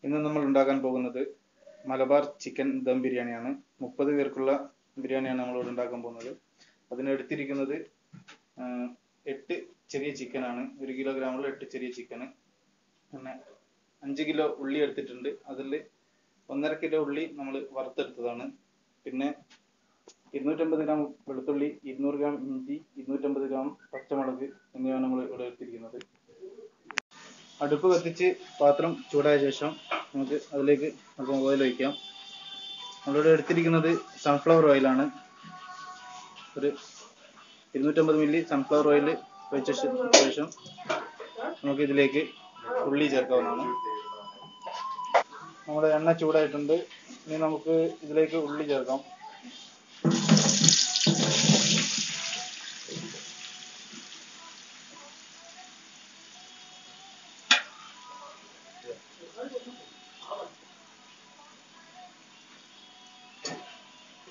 ഇന്ന് നമ്മൾ ഉണ്ടാക്കാൻ പോകുന്നത് മലബാർ ചിക്കൻ ദം ബിരിയാണിയാണ്. 30 പേർക്കുള്ള ബിരിയാണിയാണ് നമ്മളിവിടെ ഉണ്ടാക്കാൻ പോകുന്നത്. അതിനെടുത്തിരിക്കുന്നത് 8 ചെറിയ ചിക്കനാണ്. 1 കിലോഗ്രാമുള്ള 8 ചെറിയ ചിക്കന്. പിന്നെ 5 കിലോ ഉള്ളി എടുത്തിട്ടുണ്ട്. അതിൽ 1.5 കിലോ ഉള്ളി നമ്മൾ വറുത്തെടുത്തതാണ്. പിന്നെ 250 ഗ്രാം വെളുത്തുള്ളി, 200 ഗ്രാം ഇഞ്ചി, 250 ഗ്രാം പച്ചമുളക് എന്നിവയാണ് നമ്മൾ ഇവിടെ എടുത്തിരിക്കുന്നത്. അടുപ്പ് കത്തിച്ച് പാത്രം ചൂടായ ശേഷം നമുക്ക് അതിലേക്ക് അല്പം ഓയിൽ ഒഴിക്കാം. നമ്മളിവിടെ എടുത്തിരിക്കുന്നത് സൺഫ്ലവർ ഓയിലാണ്. ഒരു 250 മില്ലി സൺഫ്ലവർ ഓയിൽ ഒഴിച്ച ശേഷം നമുക്ക് ഇതിലേക്ക് ഉള്ളി ചേർക്കാവുന്നതാണ്. നമ്മുടെ എണ്ണ ചൂടായിട്ടുണ്ട്. ഇനി നമുക്ക് ഇതിലേക്ക് ഉള്ളി ചേർക്കാം.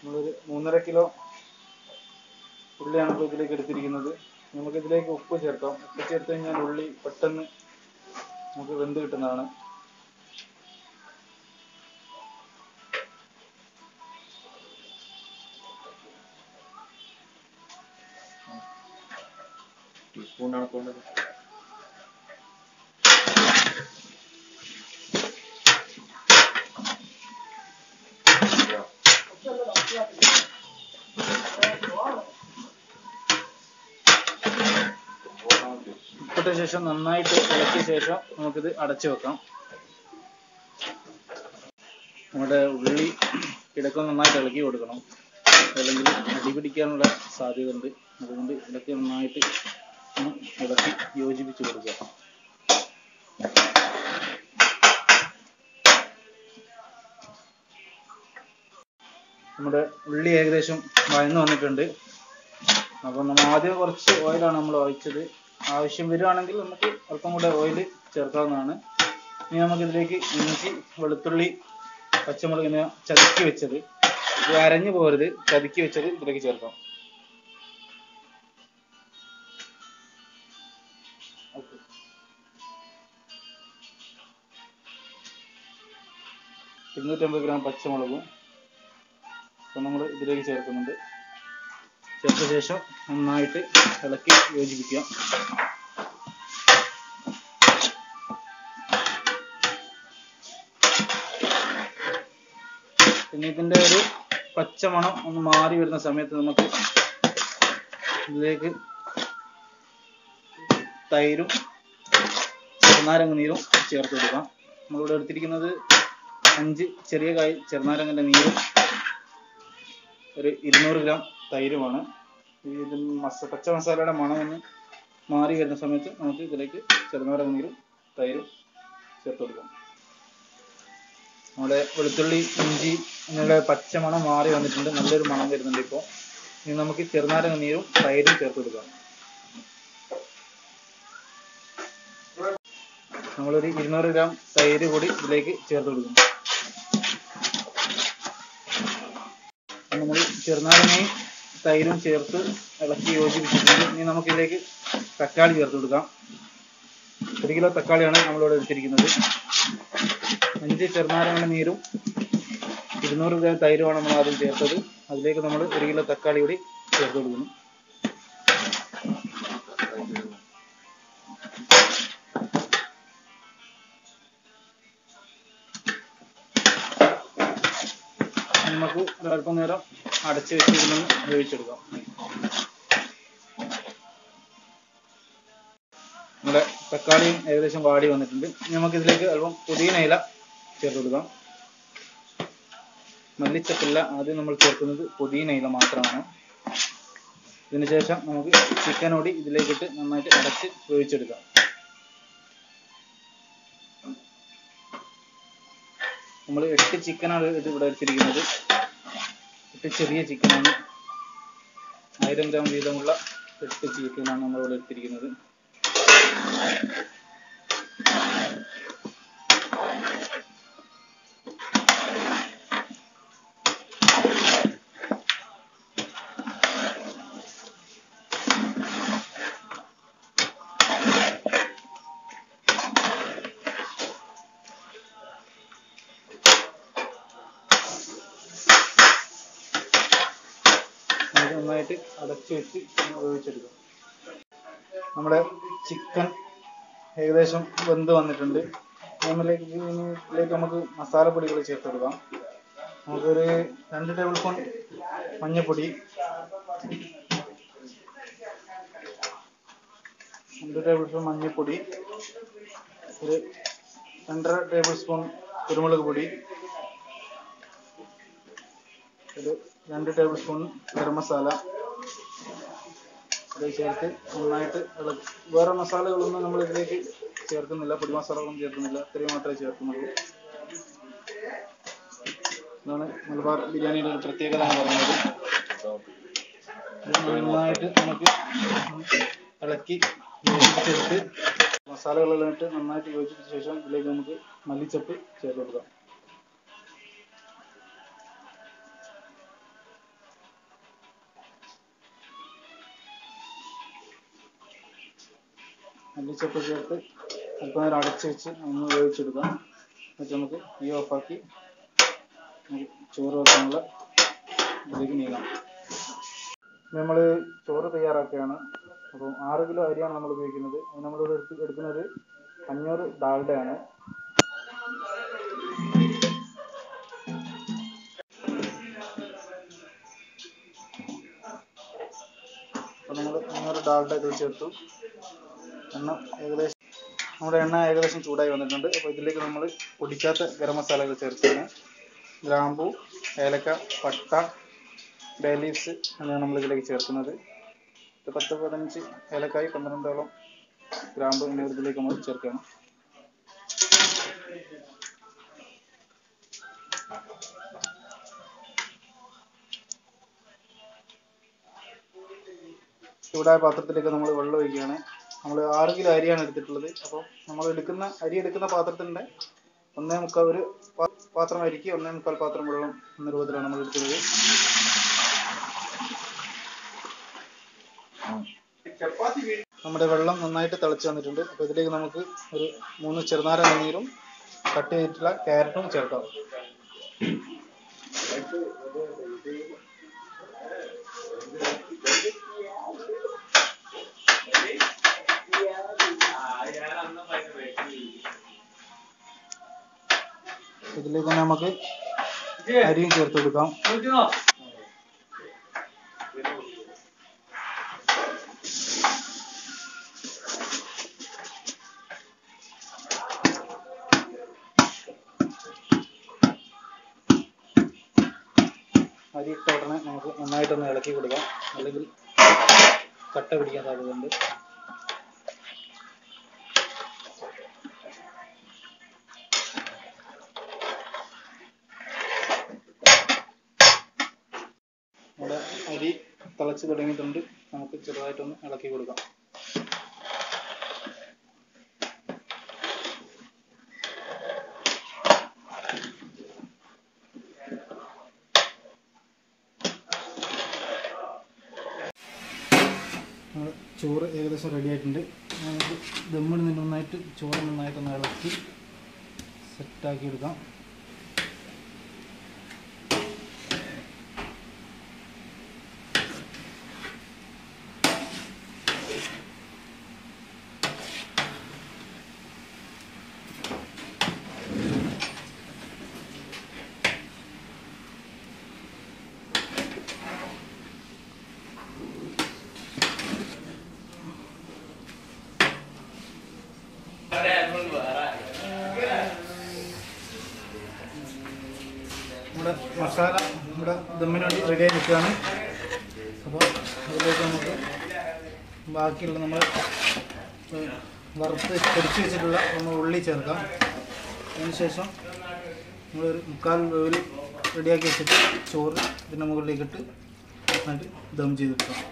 നമ്മളൊരു 3.5 കിലോ ഉള്ളിയാണ് ഇപ്പോൾ ഇതിലേക്ക് എടുത്തിരിക്കുന്നത്. നമുക്കിതിലേക്ക് ഉപ്പ് ചേർക്കാം. ഉപ്പ് ചേർത്ത് കഴിഞ്ഞാൽ ഉള്ളി പെട്ടെന്ന് നമുക്ക് വെന്ത് കിട്ടുന്നതാണ്. ഇട്ട ശേഷം നന്നായിട്ട് ഇളക്കിയ ശേഷം നമുക്കിത് അടച്ചു വെക്കാം. നമ്മുടെ ഉള്ളി ഇടയ്ക്ക് നന്നായിട്ട് ഇളക്കി കൊടുക്കണം, അല്ലെങ്കിൽ അടിപിടിക്കാനുള്ള സാധ്യത ഉണ്ട്. അതുകൊണ്ട് ഇടയ്ക്ക് നന്നായിട്ട് ഇളക്കി യോജിപ്പിച്ച് കൊടുക്കുക. നമ്മുടെ ഉള്ളി ഏകദേശം വഴന്നു വന്നിട്ടുണ്ട്. അപ്പം നമ്മൾ ആദ്യം കുറച്ച് ഓയിലാണ് നമ്മൾ ഒഴിച്ചത്. ആവശ്യം വരുവാണെങ്കിൽ നമുക്ക് അല്പം കൂടെ ഓയിൽ ചേർക്കാവുന്നതാണ്. ഇനി നമുക്കിതിലേക്ക് ഇഞ്ചി, വെളുത്തുള്ളി, പച്ചമുളക് എന്നിവ ചതുക്കി വെച്ചത്, ഇത് അരഞ്ഞു പോകരുത്, ചതുക്കി വെച്ചത് ഇതിലേക്ക് ചേർക്കാം. ഓക്കെ, 250 ഗ്രാം പച്ചമുളകും നമ്മൾ ഇതിലേക്ക് ചേർക്കുന്നുണ്ട്. ചേർത്ത ശേഷം നന്നായിട്ട് ഇളക്കി യോജിപ്പിക്കുക. പിന്നെ ഇതിൻ്റെ ഒരു പച്ചമണം ഒന്ന് മാറി വരുന്ന സമയത്ത് നമുക്ക് ഇതിലേക്ക് തൈരും ചെറുനാരങ്ങ നീരും ചേർത്ത് കൊടുക്കാം. നമ്മളിവിടെ എടുത്തിരിക്കുന്നത് 5 ചെറിയ കായ് ചെറുനാരങ്ങൻ്റെ നീരും ഒരു 200 ഗ്രാം തൈരുമാണ്. ഇത് പച്ച മസാലയുടെ മണം ഒന്ന് മാറി വരുന്ന സമയത്ത് നമുക്ക് ഇതിലേക്ക് ചെറുനാരങ്ങ നീരും തൈരും ചേർത്ത് കൊടുക്കാം. നമ്മുടെ വെളുത്തുള്ളി, ഇഞ്ചി എന്നിവയുടെ പച്ചമണം മാറി വന്നിട്ടുണ്ട്. നല്ലൊരു മണം വരുന്നുണ്ട് ഇപ്പോൾ. ഇനി നമുക്ക് ചെറുനാരങ്ങ നീരും തൈരും ചേർത്ത് കൊടുക്കാം. നമ്മളൊരു 200 ഗ്രാം തൈര് കൂടി ഇതിലേക്ക് ചേർത്ത് കൊടുക്കും. നമ്മൾ ചെറുനാരങ്ങയും തൈരും ചേർത്ത് ഇളക്കി യോജിപ്പിച്ചിട്ടുണ്ട്. ഇനി നമുക്കിതിലേക്ക് തക്കാളി ചേർത്ത് കൊടുക്കാം. 1 കിലോ തക്കാളിയാണ് നമ്മളിവിടെ എടുത്തിരിക്കുന്നത്. 5 ചെറുനാരങ്ങ നീരും 200 ഗ്രാം തൈരുമാണ് നമ്മൾ ആദ്യം ചേർത്തത്. അതിലേക്ക് നമ്മൾ 1 കിലോ തക്കാളി കൂടി ചേർത്ത് കൊടുക്കുന്നു. നമുക്ക് അല്പം നേരം അടച്ചു വെച്ചിരുന്ന് വേവിച്ചെടുക്കാം. നമ്മുടെ തക്കാളിയും ഏകദേശം വാടി വന്നിട്ടുണ്ട്. നമുക്കിതിലേക്ക് അല്പം പുതിന ഇല ചേർത്ത് കൊടുക്കാം. മല്ലിച്ചപ്പില്ല ആദ്യം നമ്മൾ ചേർക്കുന്നത് പുതിന ഇല മാത്രമാണ്. ഇതിന് ശേഷം നമുക്ക് ചിക്കനോടി ഇതിലേക്കിട്ട് നന്നായിട്ട് അടച്ച് വേവിച്ചെടുക്കാം. നമ്മൾ 8 ചിക്കനാണ് ഇവിടെ എടുത്തിരിക്കുന്നത്. 8 ചെറിയ ചിക്കനാണ്. 1000 ഗ്രാം വീതമുള്ള 8 ചിക്കനാണ് നമ്മളിവിടെ എടുത്തിരിക്കുന്നത്. നന്നായിട്ട് അടച്ചു വെച്ച് വേവിച്ചെടുക്കാം. നമ്മുടെ ചിക്കൻ ഏകദേശം വെന്ത് വന്നിട്ടുണ്ട്. ഇതിലേക്ക് നമുക്ക് മസാലപ്പൊടികൾ ചേർത്തെടുക്കാം. നമുക്കൊരു 2 ടേബിൾ സ്പൂൺ മഞ്ഞൾപ്പൊടി, 2 ടേബിൾ സ്പൂൺ മഞ്ഞൾപ്പൊടി, ഒരു 2.5 ടേബിൾ സ്പൂൺ കുരുമുളക് പൊടി, ഒരു 2 ടേബിൾ സ്പൂൺ ഗരം മസാല ഇത് ചേർത്ത് നന്നായിട്ട് ഇളക്കി. വേറെ മസാലകളൊന്നും നമ്മൾ ഇതിലേക്ക് ചേർക്കുന്നില്ല, പൊടി മസാലകളൊന്നും ചേർക്കുന്നില്ല, ഇത്രയും മാത്രമേ ചേർക്കുന്നുള്ളൂ. ഇതാണ് മലബാർ ബിരിയാണിയുടെ ഒരു പ്രത്യേകത എന്ന് പറയുന്നത്. നന്നായിട്ട് നമുക്ക് ഇളക്കി യോജിപ്പിച്ചെടുത്ത് മസാലകളെല്ലാം ഇട്ട് നന്നായിട്ട് യോജിപ്പിച്ച ശേഷം ഇതിലേക്ക് നമുക്ക് മല്ലിച്ചപ്പ് ചേർത്ത് കൊടുക്കാം. മല്ലിച്ചപ്പ് ചേർത്ത് അല്പം നേരം അടച്ച് വെച്ച് ഒന്ന് വേവിച്ചെടുക്കാം. എന്നിട്ട് നമുക്ക് തീ ഓഫാക്കി ചോറ് വെക്കാനുള്ള ഇതിലേക്ക് നീങ്ങാം. നമ്മൾ ചോറ് തയ്യാറാക്കുകയാണ്. അപ്പോൾ 6 കിലോ അരിയാണ് നമ്മൾ ഉപയോഗിക്കുന്നത്. അത് നമ്മളിവിടെ എടുക്കുന്നത് 500 ഡാൽഡയാണ്. അപ്പോൾ നമ്മൾ 500 ഡാൽഡ ഇതിൽ ചേർത്തു. നമ്മുടെ എണ്ണ ഏകദേശം ചൂടായി വന്നിട്ടുണ്ട്. അപ്പോൾ ഇതിലേക്ക് നമ്മൾ പൊടിക്കാത്ത ഗരം മസാലകൾ ചേർക്കുകയാണ്. ഗ്രാമ്പൂ, ഏലക്ക, പട്ട, ബേ ലീവ്സ് എന്നാണ് നമ്മൾ ഇതിലേക്ക് ചേർക്കുന്നത്. 10-15 ഏലക്കായി, 12ഓളം ഗ്രാമ്പൂ എന്നിവ ഇതിലേക്ക് നമ്മൾ ചേർക്കുകയാണ്. ചൂടായ പാത്രത്തിലേക്ക് നമ്മൾ വെള്ളം ഒഴിക്കുകയാണ്. നമ്മൾ 6 കിലോ അരിയാണ് എടുത്തിട്ടുള്ളത്. അപ്പോൾ നമ്മൾ അരി എടുക്കുന്ന പാത്രത്തിൻ്റെ 1/4 ഒരു പാത്രം അരിക്ക് 1/4 പാത്രം വെള്ളം എന്ന രൂപത്തിലാണ് നമ്മൾ എടുക്കുന്നത്. നമ്മുടെ വെള്ളം നന്നായിട്ട് തിളച്ച് വന്നിട്ടുണ്ട്. അപ്പോൾ ഇതിലേക്ക് നമുക്ക് ഒരു 3 ചെറുനാരങ്ങ നീരും കട്ട് ചെയ്തിട്ടുള്ള ക്യാരറ്റും ചേർക്കാം. ഇതിലേക്ക് നമുക്ക് അരിയും ചേർത്ത് കൊടുക്കാം. അരി ഇട്ട ഉടനെ നമുക്ക് നന്നായിട്ടൊന്ന് ഇളക്കി കൊടുക്കാം, അല്ലെങ്കിൽ കട്ട പിടിക്കാൻ സാധ്യതയുണ്ട്. നമ്മുടെ അരി തിളച്ച് തുടങ്ങിയിട്ടുണ്ട്. നമുക്ക് ചെറുതായിട്ടൊന്ന് ഇളക്കി കൊടുക്കാം. ചോറ് ഏകദേശം റെഡി ആയിട്ടുണ്ട്. നമുക്ക് ദമ്മിടുന്ന നന്നായിട്ട് ചോറ് നന്നായിട്ടൊന്ന് ഇളക്കി സെറ്റാക്കി എടുക്കാം. നമ്മുടെ മസാല ഇവിടെ ദമ്മിന് വേണ്ടി റെഡിയായി നിൽക്കുകയാണ്. അപ്പോൾ അതിലേക്ക് നമുക്ക് ബാക്കിയുള്ള നമ്മൾ വറുത്ത് പൊടിച്ച് വെച്ചിട്ടുള്ള നമ്മൾ ഉള്ളി ചേർക്കാം. അതിനുശേഷം നമ്മളൊരു 3/4 വേവിൽ റെഡിയാക്കി വെച്ചിട്ട് ചോറ് ഇതിൻ്റെ മുകളിലേക്കിട്ട് നന്നായിട്ട് ദം ചെയ്തെടുക്കാം.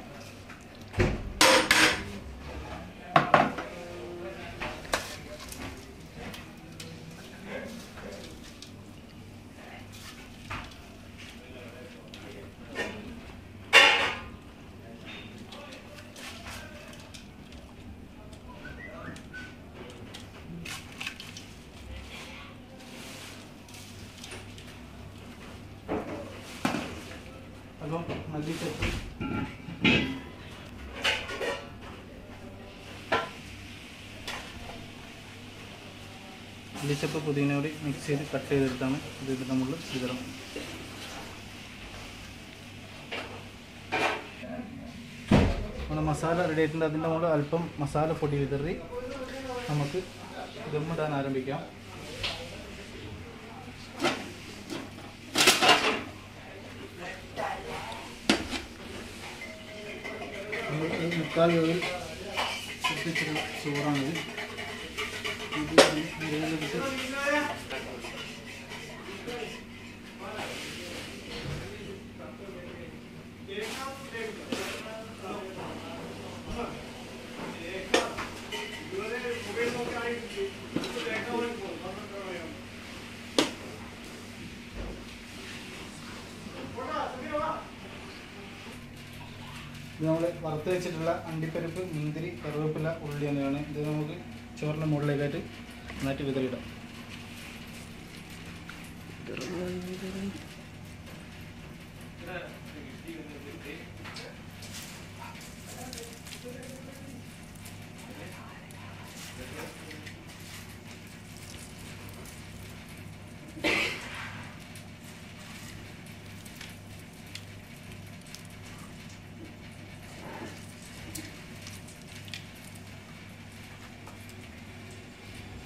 അപ്പം മല്ലിച്ചപ്പ് മല്ലിച്ചപ്പ് പുതിനയോട് മിക്സ് ചെയ്ത് കട്ട് ചെയ്തെടുത്താണ് ഇത് നമ്മൾ വിതരണം. നമ്മുടെ മസാല റെഡി ആയിട്ടുണ്ട്. അതിൻ്റെ മുകളിൽ അല്പം മസാല പൊടി വിതറി നമുക്ക് ദമ്മിടാൻ ആരംഭിക്കാം. മുക്കാൽ വേവിൽ എത്തിച്ചുള്ള ചോറാണിത്. ഇതിലെടുത്ത് ഇത് നമ്മൾ വറുത്ത് വെച്ചിട്ടുള്ള അണ്ടിപ്പരിപ്പ്, മുന്തിരി, കറിവേപ്പില, ഉള്ളി എന്നിവയാണ്. ഇത് നമുക്ക് ചോറിൻ്റെ മുകളിലേക്കായിട്ട് നന്നായിട്ട് വിതറിയിടാം.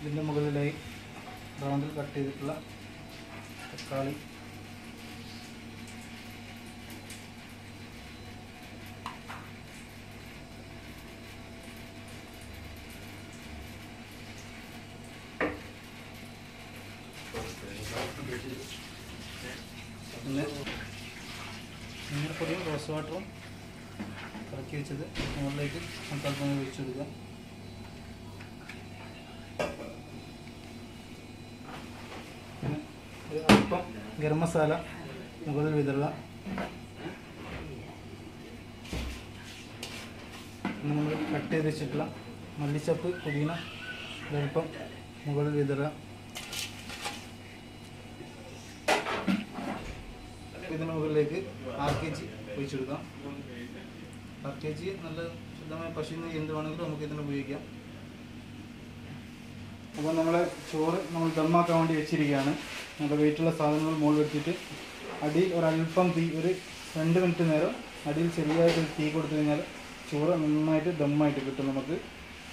ഇതിൻ്റെ മുകളിലായി റൗണ്ടിൽ കട്ട് ചെയ്തിട്ടുള്ള തക്കാളി, പിന്നെ മഞ്ഞൾപ്പൊടിയും റോസ് വാട്ടറും ഇറക്കി വെച്ചത് മുകളിലേക്ക് തൽക്കാലം ഒഴിച്ചു കൊടുക്കുക. പിന്നെ ഒരു അല്പം ഗരം മസാല മുകളിൽ വിതറുക. നമ്മൾ കട്ട് ചെയ്ത് വെച്ചിട്ടുള്ള മല്ലിച്ചപ്പ്, പുതിന ഒരൽപ്പം മുകളിൽ വിതറുക. ഇതിന് മുകളിലേക്ക് RKG ഒഴിച്ചെടുക്കാം. RKG നല്ല ശുദ്ധമായ പശുവിന് എന്ത് വേണമെങ്കിലും നമുക്ക് ഇതിന് ഉപയോഗിക്കാം. അപ്പോൾ നമ്മളെ ചോറ് നമ്മൾ ദമ്മാക്കാൻ വേണ്ടി വെച്ചിരിക്കുകയാണ്. നമ്മുടെ വെയിറ്റുള്ള സാധനങ്ങൾ മുകളിൽ വെച്ചിട്ട് അടിയിൽ ഒരല്പം തീ, ഒരു 2 മിനിറ്റ് നേരം അടിയിൽ ചെറിയായിട്ട് തീ കൊടുത്തു കഴിഞ്ഞാൽ ചോറ് നന്നായിട്ട് ദമ്മായിട്ട് കിട്ടും നമുക്ക്.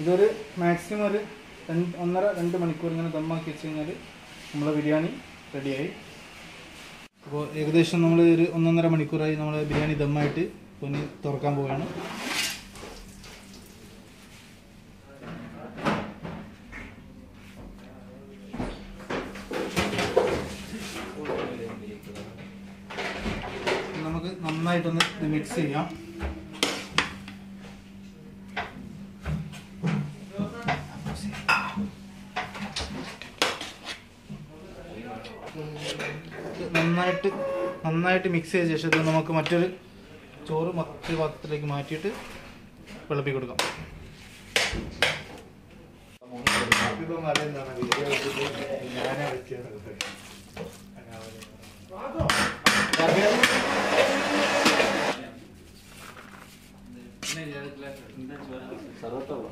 ഇതൊരു മാക്സിമം ഒരു 1.5-2 മണിക്കൂർ ഇങ്ങനെ ദമ്മാക്കി വെച്ച് കഴിഞ്ഞാൽ നമ്മളെ ബിരിയാണി റെഡിയായി. അപ്പോൾ ഏകദേശം നമ്മൾ ഒരു 1.5 മണിക്കൂറായി നമ്മളെ ബിരിയാണി ദമ്മായിട്ട്. പൊന്നി തുറക്കാൻ പോവുകയാണ്. നമുക്ക് നന്നായിട്ടൊന്ന് ഇത് മിക്സ് ചെയ്യാം. നന്നായിട്ട് മിക്സ് ചെയ്ത ശേഷം ഇത് നമുക്ക് മറ്റൊരു ചോറ് മറ്റൊരു പാത്രത്തിലേക്ക് മാറ്റിയിട്ട് വിളമ്പി കൊടുക്കാം. സർവത്തോളം